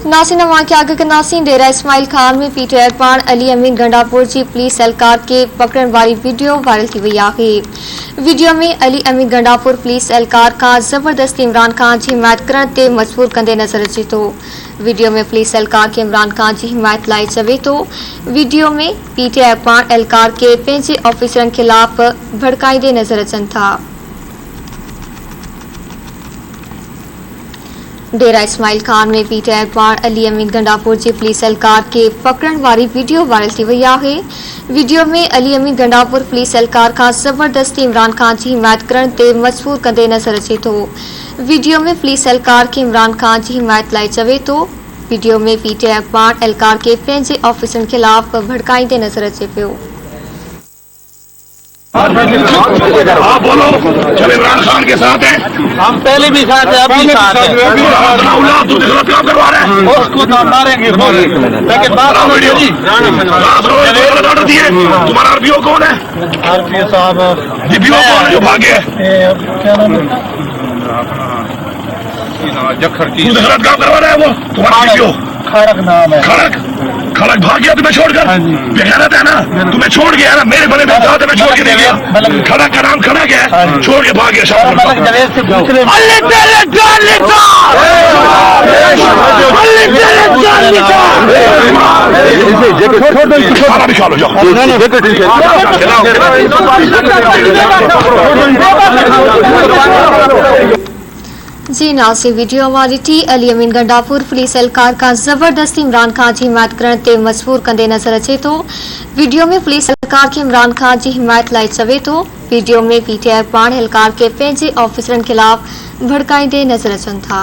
नासिन के आगे नासिन डेरा इस्माइल खान में पीटीआई पाण अली अमीन गंडापुर की पुलिस एहलकार के पकड़न वाली वीडियो वायरल थी वही है। वीडियो में अली अमीन गंडापुर पुलिस एहलकार का जबरदस्ती इमरान खान की हिमायत करण ते मजबूर कंदे नजर अचे तो। वीडियो में पुलिस एहलकार के इमरान खान की हिमायत लाई चवे तो। वीडियो में पीटीआई पाण एहलकार के पंहिंजे ऑफिसरन खिलाफ भड़काईंदे नजर अचन था। डेरा इस्माइल खान में पीटीआई पाण अली अमीन गंडापुर की पुलिस एहलकार के पकड़न वाली वीडियो वायरल थी वही है। वीडियो में अली अमीन गंडापुर पुलिस एहलकार का जबरदस्ती इमरान खान की हिमायत करण ते मजबूर कंदे नजर अचे तो। वीडियो में पुलिस एहलकार के इमरान खान की हिमायत लाई चवे तो। वीडियो में पीटीआई पाण एहलकार के पंहिंजे ऑफिसरन खिलाफ भड़काईंदे नजर अचे पियो। आप बोलो, जब इमरान खान के साथ हैं, हम पहले भी साथ हैं, अभी साथ हैं। तू काम करवा रहे हैं, उसको तो मारेंगे, लेकिन बात ऑर्डर दिए। तुम्हारा आरपीओ कौन है? आरपीओ साहब डीपीओ कौन है जो भागे? क्या नाम है? तू गलत काम करवा रहा है वो तुम्हारा डीपीओ? खड़क नाम है। खड़क भाग गया तुम्हें छोड़कर? बेगैरत है ना, तुम्हें छोड़ गया ना, मेरे बने में साथ में छोड़ के दे गया। खड़क का नाम खड़क है, छोड़ के भाग गया। जी नासिर वीडियो हमारी टी अली अमीन गंडापुर पुलिस एहलकार का जबरदस्ती इमरान खान की हिमायत करण ते मजबूर कंदे नजर अचे तो। वीडियो में पुलिस एहलकार के इमरान खान की हिमायत लाई चवे तो। वीडियो में पीटीआई पाण एहलकार के पंहिंजे ऑफिसरन खिलाफ भड़काईंदे नजर अचन था।